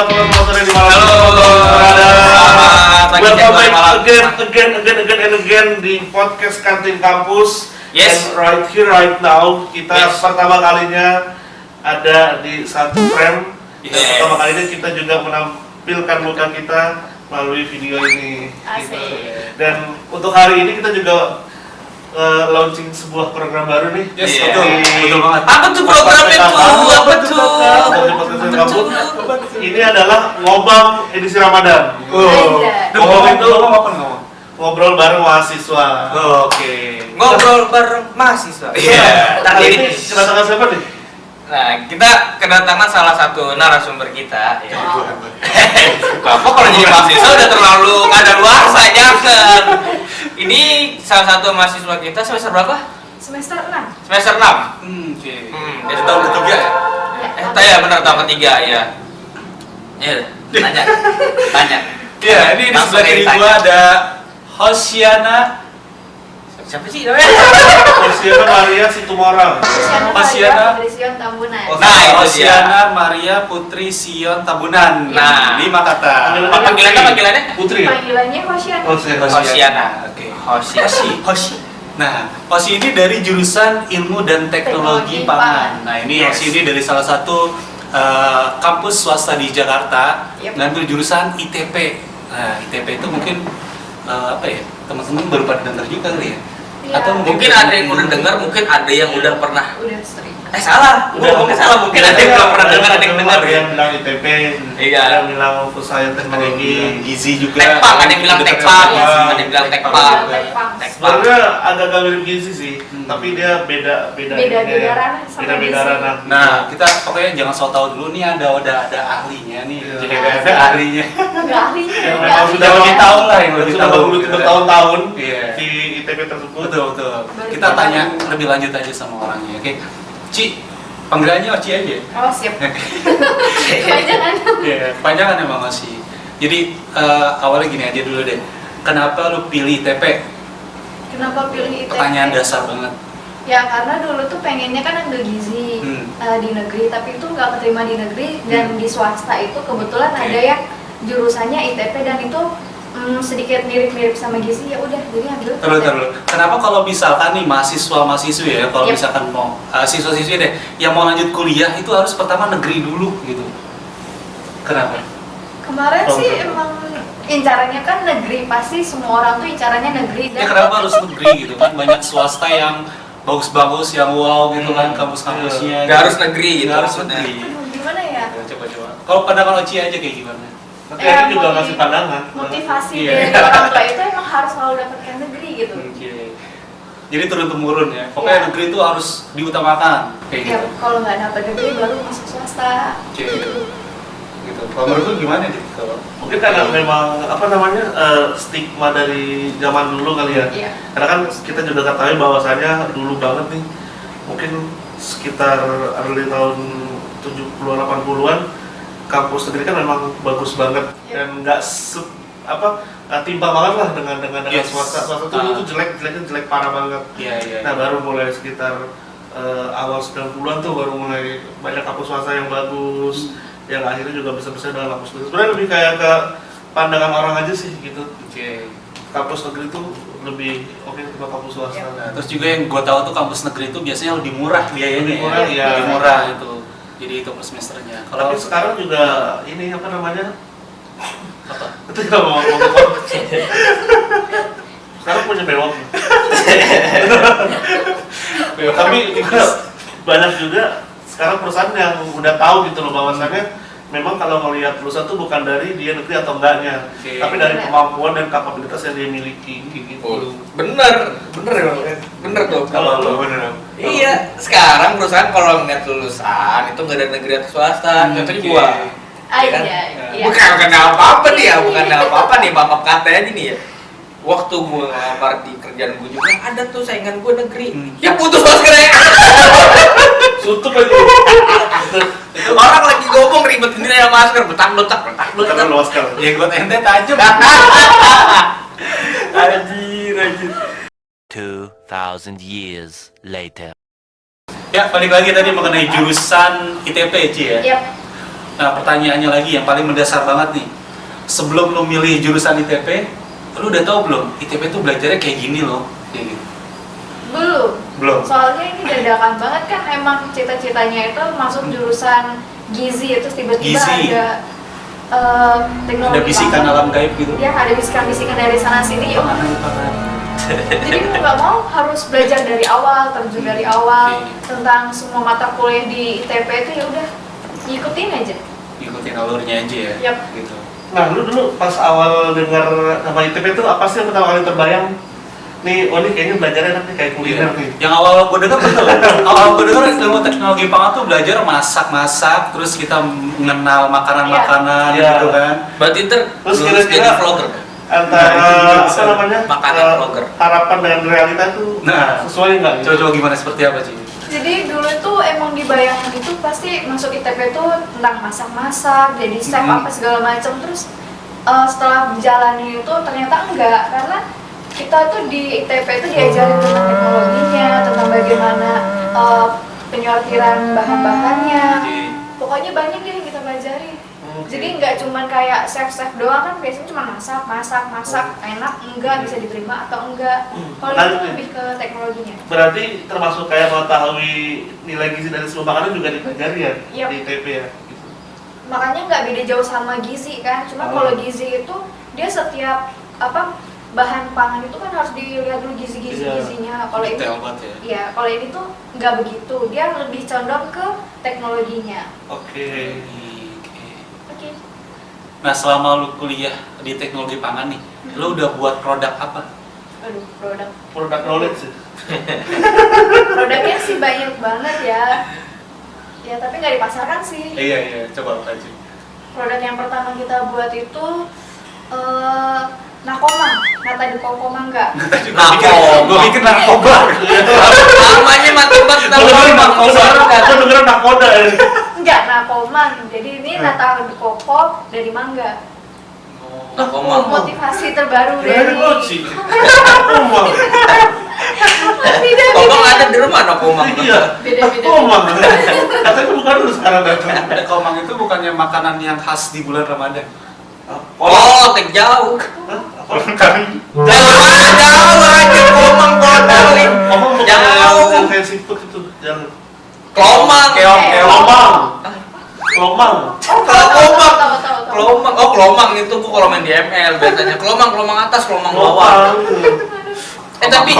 teman-teman di malam. Welcome back again di podcast Kantin Kampus. Yes. And right here, right now, kita pertama kalinya ada di satu frame. Dan pertama kalinya kita juga menampilkan muka kita melalui video ini. Gitu. Dan untuk hari ini kita juga launching sebuah program baru nih. Yes, betul banget. Apa tuh programnya tuh? Apa tuh? Ini adalah ngobam edisi Ramadan. Ngobrol bareng mahasiswa. Oke. Ngobrol bareng mahasiswa. Iya. Tadi Ini kedatangan siapa nih? Nah, kita kedatangan salah satu narasumber kita. Ya. Bapak kalau jadi mahasiswa udah terlalu kadaluarsa, jangan. Ini salah satu mahasiswa kita semester berapa? Semester 6. Semester 6. Oke. Dari tahun ketiga ya? Ya benar tahun ketiga ya. Ya, tanya. Ya, ini di Langsung sebelah kiri ditanya. gua ada Hosiana. Siapa sih namanya? Hosiana Maria Situmorang. Hosiana. Hosiana Tambunan. Nah, itu dia. Hosiana Maria Putri Sion Tabunan. Nah. 5 kata. Panggilannya? Putri ya? Panggilannya Hosiana. Hosiana. Oke. Hoshi. Nah, Hosi ini dari jurusan Ilmu dan Teknologi Pangan. Nah, ini Hosi ini dari salah satu kampus swasta di Jakarta. Dan jurusan ITP. Nah, ITP itu mungkin apa ya? Teman-teman baru pada dengar juga kali ya? Iya. Atau Mungkin ada yang udah dengar, mungkin ada yang udah pernah. Udah sering. Salah. Gua ngomongnya salah. Mungkin ada yang belum pernah dengar, ada yang dengar. Ada yang bilang ITP, Iya. ada yang bilang Pusat Teknologi. Gizi juga. Tekpang, ada yang bilang tekpang, ada yang bilang tekpang. Tekpang. Sebenarnya agak mirip gizi sih, tapi dia beda ranah sama beda gizi. ranah. Nah, kita pokoknya jangan so tau dulu nih udah ada ahlinya nih. Iya. Jadi ada ahlinya. Enggak ahlinya. Yang enggak memang ahli. sudah lebih tahu lah, yang lebih sudah tahu. menggeluti bertahun-tahun Iya. di ITP tersebut. Betul. Kita tanya lebih lanjut aja sama orangnya, oke? Ci, panggilannya Oci aja. Oh, siap. Kepanjangan. Iya, panjangan emang Oci. Jadi awalnya gini aja dulu deh. Kenapa lu pilih ITP? Kenapa pilih ITP? Pertanyaan dasar banget. Ya karena dulu tuh pengennya kan ambil gizi di negeri, tapi itu nggak keterima di negeri dan di swasta itu kebetulan Oke. ada yang jurusannya ITP dan itu sedikit mirip-mirip sama gizi, ya udah jadi ambil. Terus. Kenapa kalau misalkan nih mahasiswa-mahasiswi ya, kalau Yep. misalkan mau siswa-siswi deh yang mau lanjut kuliah itu harus pertama negeri dulu gitu. Kenapa? Kemarin sih emang incarannya kan negeri, pasti semua orang tuh incarannya negeri Ya kenapa harus negeri gitu kan? Banyak swasta yang bagus-bagus, yang wow gitu kan kampus-kampusnya. Gak harus negeri gitu. Nggak harus maksudnya. negeri. Gimana ya? Ya, coba. Kalau pandangan Oci aja kayak gimana? Tapi aku juga ngasih pandangan. Motivasi Iya. dari orang tua itu emang harus selalu dapatkan negeri gitu. Oke. Jadi turun temurun ya. Pokoknya Iya. negeri itu harus diutamakan kayak Ya gitu. kalau nggak dapat negeri baru masuk swasta. Oke. Gitu. Kalau menurut lu gimana nih? Kalau Mungkin karena memang stigma dari zaman dulu kali ya. Iya. Karena kan kita juga ketahui bahwasannya dulu banget nih, mungkin sekitar early tahun 70-an 80-an kampus negeri kan memang bagus banget dan nggak timpang banget lah dengan Yes. swasta. Swasta itu jelek parah banget. Iya. Nah baru mulai sekitar awal 90-an tuh baru mulai banyak kampus swasta yang bagus, yang akhirnya juga bisa bersaing dengan kampus negeri. Sebenarnya lebih kayak ke pandangan orang aja sih gitu. Oke. Kampus negeri itu lebih oke ketimbang kampus swasta. Nah, terus juga yang gue tahu tuh kampus negeri itu biasanya lebih murah biayanya. Lebih murah, ya. iya. Lebih murah itu. Jadi itu per semesternya. Tapi sekarang juga ini apa namanya? apa? Itu nggak mau ngomong. Sekarang punya bewok. Tapi juga banyak juga sekarang perusahaan yang udah tahu gitu loh bahwasannya memang kalau melihat perusahaan tuh bukan dari dia negeri atau enggaknya, Oke. tapi dari kemampuan dan kapabilitas yang dia miliki gitu. Bener tuh. Kalau lo bener. Iya, sekarang perusahaan kalau ngeliat lulusan itu nggak dari negeri atau swasta. Contohnya gua. Iya kan? Iya. Bukan apa-apa nih ya, bukan apa-apa nih, maaf kata aja nih ya. Waktu gua ngelamar di kerjaan gua juga ada tuh saingan gua negeri. Ya putus maskernya. Tutup aja. Orang lagi ngomong ribet ini ya masker, betak-betak. Bukan luas kan. Jenggot ente tajam. Anjir. 2,000 years later. Ya, balik lagi tadi mengenai jurusan ITP, Ci ya. Yap. Nah, pertanyaannya lagi yang paling mendasar banget nih. Sebelum lu milih jurusan ITP, lu udah tahu belum ITP tuh belajarnya kayak gini loh? Kayak gitu. Belum. Soalnya ini dadakan banget kan, emang cita-citanya itu masuk jurusan gizi, terus tiba-tiba Gizi. ada teknologi Ada bisikan pangan. alam gaib gitu. Ya, ada bisikan-bisikan dari sana sini. Ya, Pangan. jadi mau nggak mau harus belajar dari awal, terjun dari awal Oke. tentang semua mata kuliah di ITP itu, ya udah ngikutin aja. Ngikutin alurnya aja ya. Yap. Gitu. Nah, lu dulu pas awal dengar nama ITP itu apa sih yang pertama kali terbayang? Nih, oh ini kayaknya belajarnya enak nih, kayak kuliner nih. Yang awal gue dengar betul. Awal gue dengar ilmu teknologi pangan tuh belajar masak-masak, terus kita mengenal makanan-makanan Iya. gitu kan. Berarti Terus lulus kira-kira- jadi vlogger. Antara Nah, itu juga bisa. apa namanya? Makanan vlogger. Harapan dengan realita tuh Nah, sesuai nggak? gitu? Coba-coba gimana seperti apa sih? Jadi dulu tuh emang di bayangan itu pasti masuk ITP tuh tentang masak-masak, jadi chef apa segala macam. Terus setelah menjalani itu ternyata enggak, karena kita tuh di ITP itu diajarin tentang teknologinya, tentang bagaimana penyortiran bahan-bahannya. Pokoknya banyak deh yang kita pelajari. Jadi nggak cuman kayak chef-chef doang kan, biasanya cuma masak, enak, enggak, bisa diterima atau enggak. Kalau itu lebih ke teknologinya. Berarti termasuk kayak mengetahui nilai gizi dari sebuah makanan juga dipelajari ya Yap. di ITP ya. Gitu. Makanya nggak beda jauh sama gizi kan, cuma kalau gizi itu dia setiap bahan pangan itu kan harus dilihat dulu gizi-gizinya. Kalau ini Detail banget ya. ya, kalau ini tuh nggak begitu, dia lebih condong ke teknologinya. Oke. Oke. Nah, selama lu kuliah di teknologi pangan nih, lu udah buat produk apa? Aduh, Produk knowledge ya. produknya sih banyak banget ya. Ya tapi nggak dipasarkan sih. Iya, coba apa aja. Produk yang pertama kita buat itu Nakoma, nata de koko mangga. Gue pikir narkoba. Namanya mati banget. Aku dengerin nakoda ya. Enggak, Nakoman. Jadi ini nata de koko dari mangga. Nakoma. Motivasi terbaru Dari dari mochi. Nakoma. Komang ada di rumah Nakoma. Iya. Beda-beda. Nakoma. Katanya bukan dulu sekarang datang. Ada komang itu bukannya makanan yang khas di bulan Ramadan? Oh, tek jauh. Kan? Jauh aja Komang kodalin. Ngomong bukan Jauh. yang kayak seafood itu. Jangan. Kelomang. Keong. Kelomang. Kelomang. Kelomang. Tahu. Kelomang. Oh, kelomang itu gua kalau main di ML biasanya. Kelomang atas, kelomang bawah. Tapi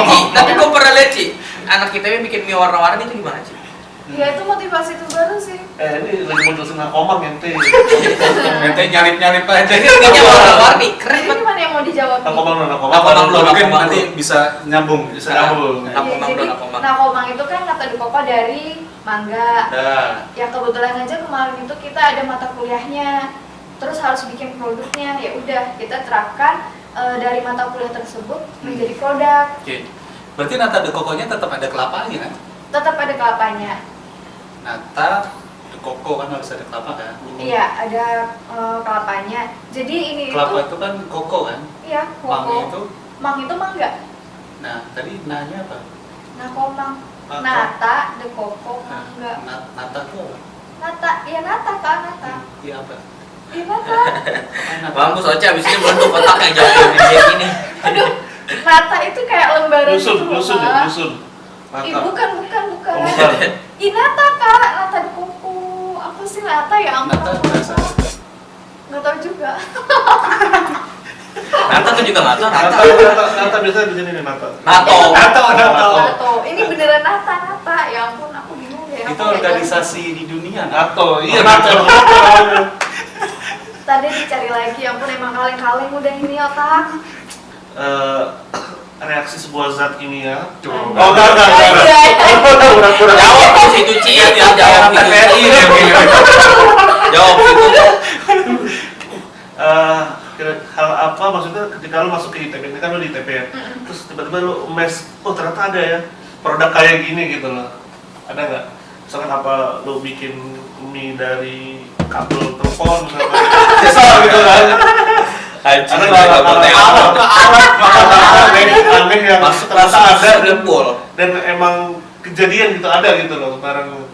gua pernah lihat Ci, anak kita bikin mie warna-warni itu gimana Ci? Ya itu motivasi terbaru sih. Ini lagi mau jelasin Nakomang ente. Ente nyalip-nyalip aja. Jadi minya warna-warni, keren Ini banget. mana yang mau dijawab? Nakomang Nakomang belum. Mungkin Nakomang. nanti bisa nyambung. Bisa nyambung. Iya, Nakomang jadi dong, Nakomang. Nakomang itu kan nata de koko dari mangga. Nah, Ya kebetulan aja kemarin itu kita ada mata kuliahnya, terus harus bikin produknya. Ya udah kita terapkan dari mata kuliah tersebut menjadi produk. oke. Berarti nata de kokonya tetap ada kelapanya kan? Tetap ada kelapanya. Nata de koko kan harus ada kelapa kan? Iya, ada kelapanya. Jadi ini Kelapa itu itu kan koko kan? iya, Mang koko. itu. Mang itu mangga. Nah, tadi nanya apa? Nakomang. Nako. Nata de koko mangga. Nata itu apa? Nata, ya nata kan nata. Iya apa? Ya nata. Nata. Bagus aja abis ini meletup otaknya jawabin dia gini. Aduh, nata itu kayak lembaran Dusun, gitu loh, dusun ya, Pak. dusun. Ih, Mantap. bukan. Oh, bukan. Ih, nata kak, nata de koko. Apa sih nata ya ampun? Nata berasa. Nggak tahu juga. Nata tuh juga nata. Nata biasanya di sini nih Nata. Nato. Nato. Nato. Ini beneran nata. Ya ampun, aku bingung deh. Itu organisasi di dunia. Nato, iya Nato. Nato. Tadi dicari lagi, ya ampun emang kaleng-kaleng udah ini otak. Reaksi sebuah zat kimia. Coba. Oh, enggak. Iya. Jawab ke situ Ci, dia jawab ke TVRI situ. deh. Jawab situ. Hal apa maksudnya ketika lu masuk ke ITB, ini kan lu di ITB ya, terus tiba-tiba lu mes, oh ternyata ada ya produk kayak gini gitu loh, ada nggak? Misalkan apa lu bikin mie dari kabel telepon misalkan, misal gitu kan? Anjing, Ada nggak nggak boleh alat apa. aneh yang Masuk ternyata ada Liverpool. dan emang kejadian gitu ada gitu loh sekarang.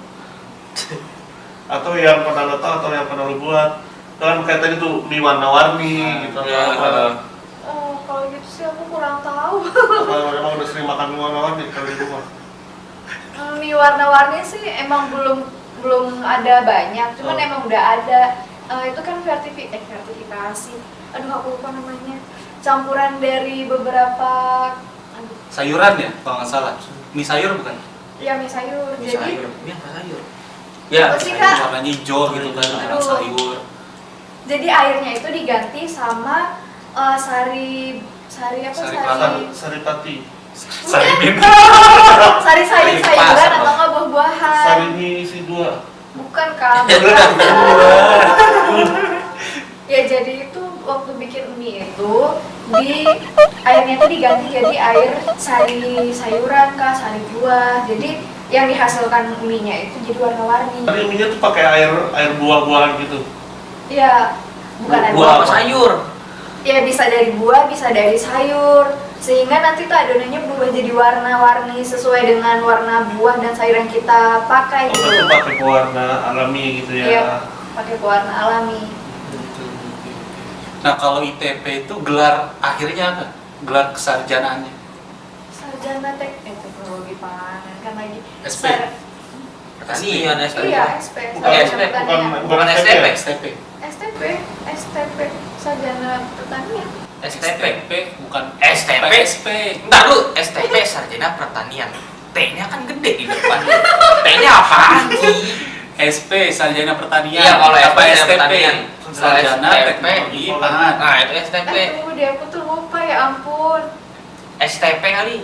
atau yang pernah lo tahu atau yang pernah lo buat. Kan kayak tadi tuh mie warna-warni gitu. Kalau gitu sih aku kurang tahu. Kalau emang udah sering makan mie warna-warni kalau di rumah. Mie warna-warni sih emang belum ada banyak, cuman emang udah ada. Itu kan vertifikasi. Aduh aku lupa namanya. Campuran dari beberapa Sayuran ya, kalau nggak salah. Mie sayur bukan? ya mie sayur. Mie Jadi sayur. Mie apa sayur? apa sih, Kak? Warnanya hijau gitu kan, Aduh. sayur. Jadi airnya itu diganti sama sari Saripati. Sari mint. sari sayur-sayuran atau enggak buah-buahan. Sari mie isi 2. Bukan, Kak. Ya jadi itu waktu bikin mie itu airnya itu diganti jadi air sari sayuran kah, sari buah. Jadi yang dihasilkan mie-nya itu jadi warna-warni. Tadi mie-nya tuh pakai air buah-buahan gitu. Ya, bukan air Buah apa buah. sayur? Ya bisa dari buah, bisa dari sayur. Sehingga nanti tuh adonannya berubah jadi warna-warni sesuai dengan warna buah dan sayur yang kita pakai Oh, gitu. berarti pakai pewarna alami gitu ya. Iya, pakai pewarna alami. Nah kalau ITP itu gelar akhirnya apa? Gelar kesarjanaannya? Sarjana teknologi pangan kan lagi. SP. Pertanian, STP. Iya, SP. Bukan SP, bukan STP. STP. STP, sarjana pertanian. STP. Bukan STP. SP. Entar lu, STP Sarjana Pertanian. T-nya kan gede di depan. T-nya apaan sih? SP Sarjana Pertanian. Iya, kalau apa SP STP? Pertanian. Sarjana STP. Teknologi Pangan. Nah, itu STP. Tunggu deh, aku tuh lupa ya ampun. STP kali.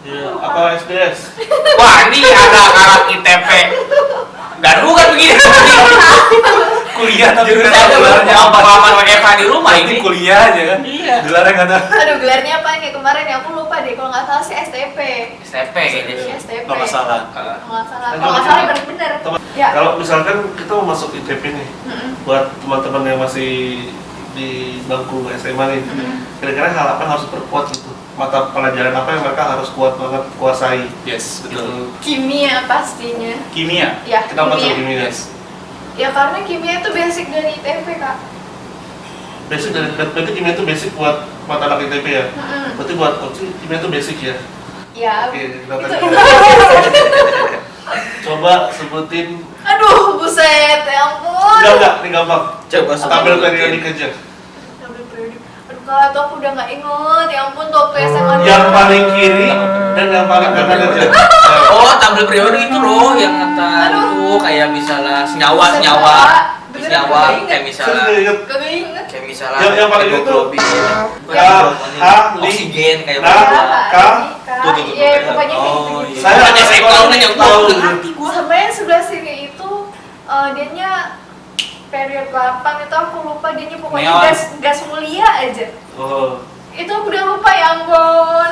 Iya, apa SDS? Wah, ini ada anak ITP. Garu kan begini. Kuliah tapi Jurusan nggak tahu gelarnya apa. pengalaman WFH di rumah Berarti ini. kuliah aja kan? Iya. Gelarnya nggak tahu. Aduh, gelarnya apa nih kemarin ya? Aku lupa deh, kalau nggak salah sih STP. STP kayaknya sih. STP. Kalau nggak salah. Kalau nggak salah, kalau nggak salah bener-bener. Ya. Kalau misalkan kita mau masuk ITP nih, buat teman-teman yang masih di bangku SMA nih, kira-kira hal apa yang harus diperkuat gitu? Mata pelajaran apa yang mereka harus kuat banget kuasai? Yes, Gitu. betul. Kimia pastinya. Kimia. Ya, Kita masuk kimia. kimia. Yes. Ya karena kimia itu basic dari ITP, Kak. Basic dari berarti kimia itu basic buat mata anak ITP ya. Mm-mm. Berarti buat Oci kimia itu basic ya. Ya. Oke, kita Itu tanya. Coba sebutin. Aduh, buset, ya ampun. Enggak, ini gampang. Coba Tabel periodik aja. Tabel periodik. Aduh, Kak, itu aku udah nggak inget. Ya ampun, tuh waktu SMA dulu. Yang paling kiri dan yang paling kanan aja. Oh, tabel periode itu loh yang kata Aduh. itu kayak misalnya senyawa, Buset, senyawa, Kak. Beneran senyawa nggak inget. kayak misalnya Saya inget. Kagak inget. kayak misalnya Yang paling itu hemoglobin, oksigen kayak Nah, gitu. Kak. Ya, pokoknya kayak Oh, gitu. iya. Saya Ada saya tahu nanya gua nggak ngerti gua. Sama yang sebelah sini itu dianya period 8 itu aku lupa dianya pokoknya Neon. gas mulia aja. Oh. Itu aku udah lupa ya ampun.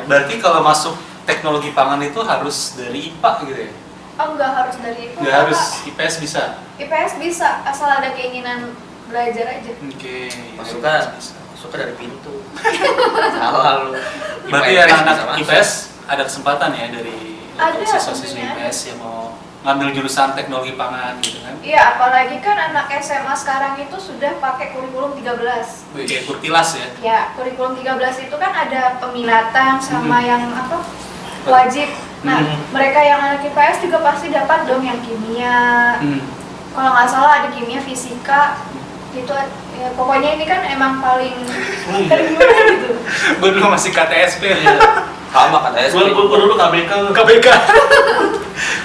Berarti kalau masuk teknologi pangan itu harus dari IPA gitu ya? Oh enggak harus dari itu. Nggak harus, IPS bisa? IPS bisa asal ada keinginan belajar aja. Oke. Masuknya bisa. masuknya dari pintu. Salah lu. Berarti IPS anak-anak bisa masuk. IPS ada kesempatan ya dari Ada, siswa-siswa tentunya IPS yang mau ngambil jurusan teknologi pangan gitu kan? Iya, apalagi kan anak SMA sekarang itu sudah pakai kurikulum 13. Kayak kurtilas ya? Ya, kurikulum 13 itu kan ada peminatan sama yang apa? Wajib. Nah, mereka yang anak IPS juga pasti dapat dong yang kimia. Kalau nggak salah ada kimia, fisika, gitu. Ya, pokoknya ini kan emang paling terguna gitu. Gue dulu masih KTSP ya. Sama kata SP. Gua dulu KBK. KBK.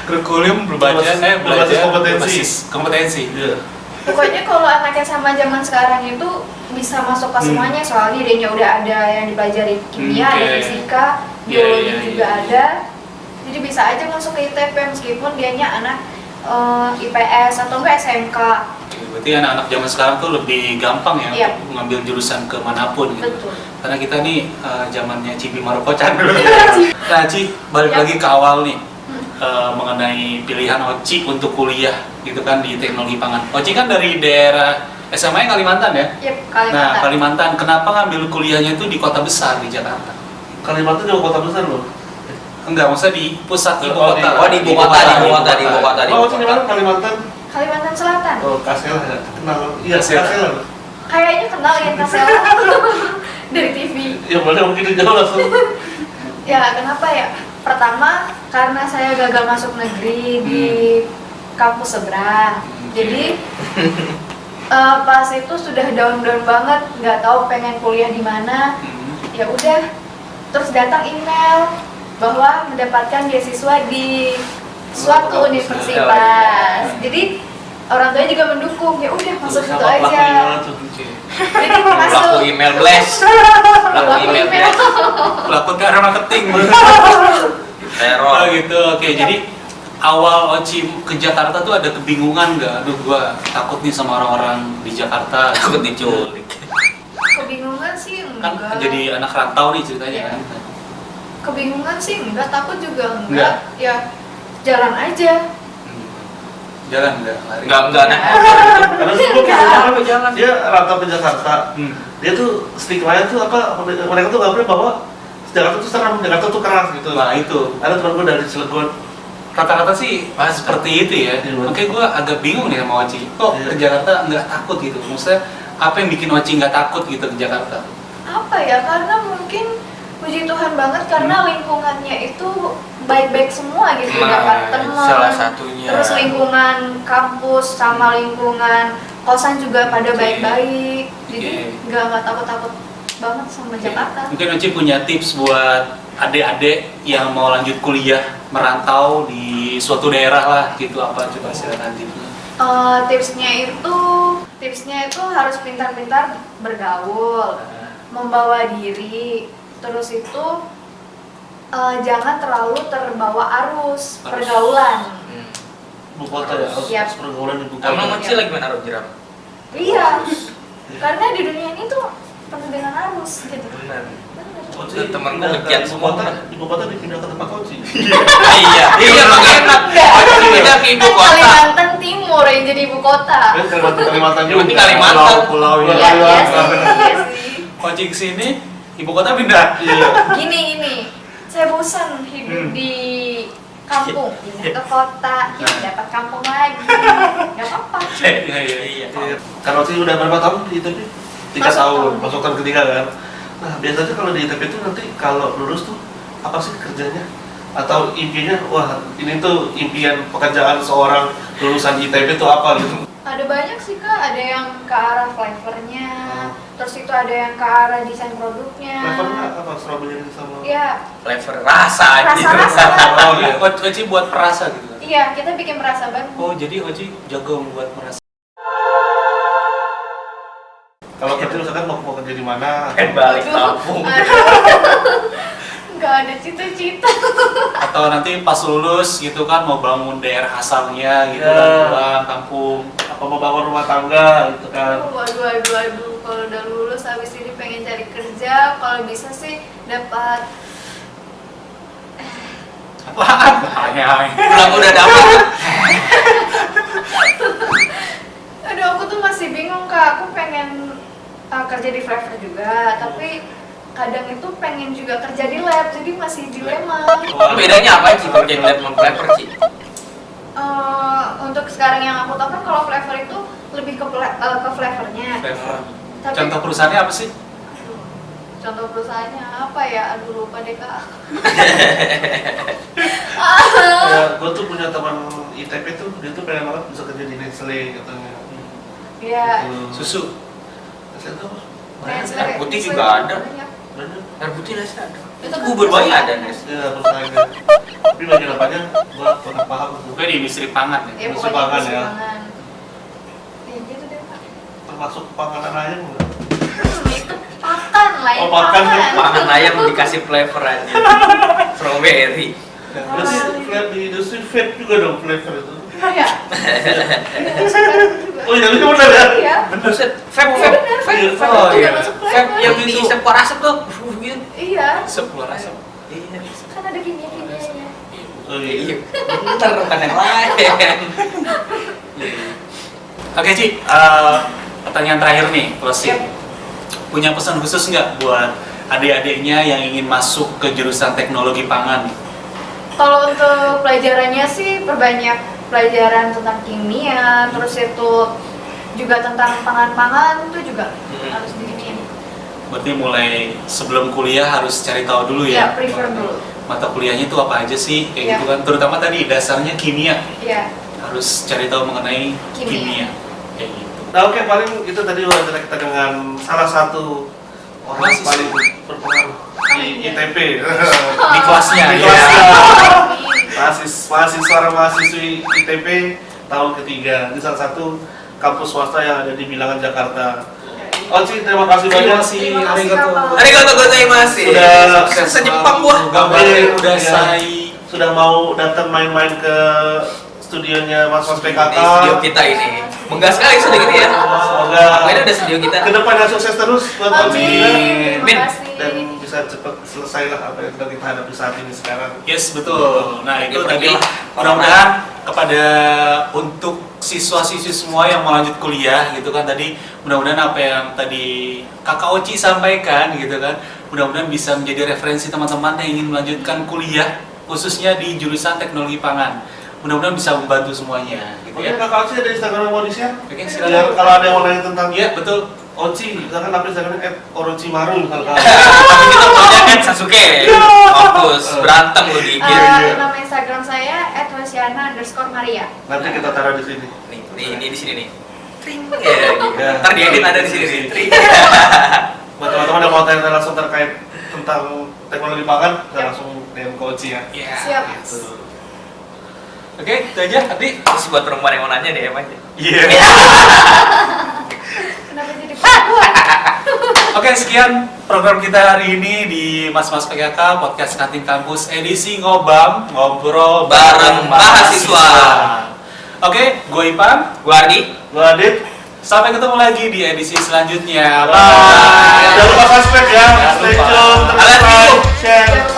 Kurikulum Berbasis belajar kompetensi. berbasis kompetensi. Iya. Pokoknya kalau anaknya sama zaman sekarang itu bisa masuk ke semuanya, soalnya dia udah ada yang dipelajari kimia, ada Oke. fisika, Iya, biologi iya, juga iya. ada. Jadi bisa aja masuk ke ITP meskipun dianya anak IPS atau enggak SMK. Berarti anak-anak zaman sekarang tuh lebih gampang ya Iya. untuk mengambil jurusan kemanapun gitu. Betul. Karena kita nih zamannya Cibi Marokocan dulu. Iya. Nah, Ci, balik Ya. lagi ke awal nih mengenai pilihan Oci untuk kuliah gitu kan di teknologi pangan. Oci kan dari daerah SMA Kalimantan ya? Yep, Nah, Kalimantan. Kalimantan, kenapa ngambil kuliahnya itu di kota besar di Jakarta? Kalimantan juga kota besar loh. Enggak, maksudnya di pusat ibu Oh, kota. Oh, di ibu kota, di ibu kota, di ibu kota, di Oh, ibu Oci di kota. mana? Kalimantan? Kalimantan Selatan. Oh, Kasela ya? Kenal? Iya, Kasela. Kasela. Kayaknya kenal ya Kasela dari TV. Ya boleh mungkin jauh langsung. Ya kenapa ya? Pertama karena saya gagal masuk negeri di kampus seberang. Jadi pas itu sudah down banget, nggak tahu pengen kuliah di mana. Ya udah, terus datang email bahwa mendapatkan beasiswa di suatu universitas. Jadi orang tuanya juga mendukung. Ya udah masuk situ aja. Jadi Pelaku masuk. email blast. Pelaku Pelaku email email. blast. Pelaku karena marketing. Teror. Oh gitu, oke. Jadi awal Oci ke Jakarta tuh ada kebingungan nggak? Aduh, gua takut nih sama orang-orang di Jakarta. Takut diculik. Kebingungan sih Kan enggak. jadi anak rantau nih ceritanya Iya. kan. Kebingungan sih enggak, takut juga Enggak. enggak. Ya jalan aja. Jalan nggak lari. Enggak naik motor gitu. Karena sebelum Enggak. dia rantau ke Jakarta, Hmm. dia tuh stigma-nya tuh apa? Mereka tuh nggak boleh bahwa Jakarta tuh serem, Jakarta tuh keras gitu. Nah itu Ada teman gue dari Cilegon. kata-kata sih Mas, seperti itu ya. Iya. Makanya gue agak bingung nih sama Oci. Kok Iya. ke Jakarta nggak takut gitu? Maksudnya apa yang bikin Oci nggak takut gitu ke Jakarta? Apa ya? Karena mungkin puji Tuhan banget karena lingkungannya itu baik-baik semua gitu, Nah, dapat teman. salah satunya. Terus lingkungan kampus sama lingkungan kosan juga pada Oke. baik-baik. Jadi Oke. nggak takut-takut banget sama Jakarta. Mungkin Oci punya tips buat adik-adik yang mau lanjut kuliah merantau di suatu daerah lah gitu, apa coba silakan tipsnya. Tipsnya itu harus pintar-pintar bergaul, membawa diri, terus itu jangan terlalu terbawa arus pergaulan. Ibu kota ya, harus Siap. pergaulan di ibu kota. Emang kecil lagi main arus jeram. Iya, karena di dunia ini tuh penuh dengan arus gitu. Benar. Bener. Oci Temen pindah gue ke ngekiat ibu semua. kota, ibu kota dipindah ke tempat Oci. Iya makanya enak. Oci pindah ke ibu Kan kota. Kalimantan Timur yang jadi ibu kota. Kan Kalimantan Yang penting juga. Kalimantan. Pulau Iya, ya. Iya sih. Oci kesini, ibu kota pindah. Iya. Gini, saya bosan hidup di kampung, pindah ke kota, ya dapat kampung lagi, nggak apa-apa. Iya iya. Iya. Kalau sih udah berapa tahun di ITB? 3 Masuk tahun, tahun. masuk tahun ketiga kan. Nah biasanya kalau di ITB itu nanti kalau lulus tuh apa sih kerjanya? Atau impiannya, wah ini tuh impian pekerjaan seorang lulusan ITB tuh apa gitu? Ada banyak sih kak, ada yang ke arah flavornya, terus itu ada yang ke arah desain produknya. Levelnya apa? Surabaya sama? Iya, Flavor rasa aja. Rasa-rasa. Oh iya, Oci buat perasa gitu. iya kita bikin perasaan. Oh jadi Oci jago membuat perasa. Kalau kerja misalkan mau kerja di mana? Kan balik kampung. Nggak ada cita-cita. Atau nanti pas lulus gitu kan mau bangun daerah asalnya gitu Ya. kan, pulang kampung. Apa mau bangun rumah tangga gitu kan? Waduh, kalau udah lulus habis ini pengen cari kerja, kalau bisa sih dapat. Apaan? Hai. Pulang udah dapet. Aduh, aku tuh masih bingung kak. Aku pengen kerja di flavor juga, tapi kadang itu pengen juga kerja di lab, jadi masih dilema. Bedanya apa sih kalau jadi lab sama flavor sih? Untuk sekarang yang aku tahu kan kalau flavor itu lebih ke flavornya. Flavor. Tapi- Contoh perusahaannya apa sih? Aduh, contoh perusahaannya apa ya? Aduh lupa deh kak. Ya, gue tuh punya teman ITB tuh, dia tuh pengen banget bisa kerja di Nestle katanya. Ya. Gitu. Susu. Nestle tuh apa? Nestle- Air putih Nestle juga ada. banyak. Banyak. Air putih nasi ada. Itu Itu kan bubur bayi perusahaan. ada Nes. Ya, perusahaannya. Tapi bagian apanya, gue kurang paham tuh. Pokoknya di industri pangan ya. Ya Masuk pokoknya pangan masuk ya. pangan. Ya gitu deh kak. Termasuk panganan ayam nggak? Itu pakan lain Oh, pakan. Makan ayam dikasih flavor aja. Strawberry. Berarti flavor di industri vape juga dong flavor itu. Iya. Oh iya, itu benar ya? Iya. Buset, vape, Iya, vape, bener. vape, Vape oh, juga iya. masuk Vape flavor. yang diisep keluar asap tuh. Gitu. Iya. Sepular asam. Iya. Kan ada kimia-kimianya. Oh Iya, iya. bentar bukan yang lain. Oke Ci, pertanyaan terakhir nih, closing. Yap. Punya pesan khusus nggak buat adik-adiknya yang ingin masuk ke jurusan teknologi pangan? Kalau untuk pelajarannya sih perbanyak pelajaran tentang kimia, terus itu juga tentang pangan-pangan itu juga harus diginiin. Berarti mulai sebelum kuliah harus cari tahu dulu Ya, ya. prefer dulu. Mata kuliahnya itu apa aja sih, kayak Ya. gitu kan. Terutama tadi dasarnya kimia. Iya. Harus cari tahu mengenai Kimia. kimia. Kayak gitu. Nah oke, paling itu tadi wawancara kita dengan salah satu orang Mahasiswa. paling berpengaruh di ITP. Di kelasnya. Di ya. kelasnya. Mahasiswa-mahasiswi ITP tahun ketiga. Ini salah satu kampus swasta yang ada di Bilangan, Jakarta. Oci, terima kasih Terima banyak. kasih, Terima kasih, arigato. Kakak. Arigato gozaimasu. Sudah Sukses Jepang gua. Gambarnya udah Ya. say. Sudah mau datang main-main ke studionya Mas PKK. Di studio kita ini. Megah sekali studio kita ya. Semoga Apa ini udah studio kita. kedepannya sukses terus buat Oci juga. Amin. Min. Terima kasih. Dan bisa cepat selesai lah apa yang sedang kita hadapi saat ini sekarang. Yes, betul. Nah, itu Pergi-pergi tadi lah. mudah-mudahan kepada untuk siswa-siswi semua yang mau lanjut kuliah gitu kan, tadi mudah-mudahan apa yang tadi Kakak Oci sampaikan gitu kan, mudah-mudahan bisa menjadi referensi teman-teman yang ingin melanjutkan kuliah khususnya di jurusan teknologi pangan. Mudah-mudahan bisa membantu semuanya gitu Oke, ya. Kakak Oci ada Instagram yang mau di-share? Oke, Ya, silakan. kalau ada yang mau nanya tentang Iya, betul. Oci, misalkan apa Instagramnya @orochimaru misalkan. Tapi kita punya kan Sasuke. Fokus berantem lu di IG. Nama Instagram saya @wasiana_maria. Nanti kita taruh di sini. Nih, di sini nih. Tring. Ya, ntar di edit ada di sini nih. Tring. Buat teman-teman yang mau tanya langsung terkait tentang teknologi pangan, bisa langsung DM ke Oci ya. Iya. Siap. Betul. Oke, itu aja Abdi. Terus buat perempuan yang mau nanya deh aja. Iya. Kenapa jadi perempuan? Oke, sekian program kita hari ini di Mas Mas PKK Podcast Kantin Kampus edisi Ngobam, ngobrol Bareng mahasiswa. Oke, gue Ipam. Gua Ardi. Gua Adit. Sampai ketemu lagi di edisi selanjutnya. Bye. Jangan lupa subscribe ya. Jangan Stay lupa. tune, I love you. share.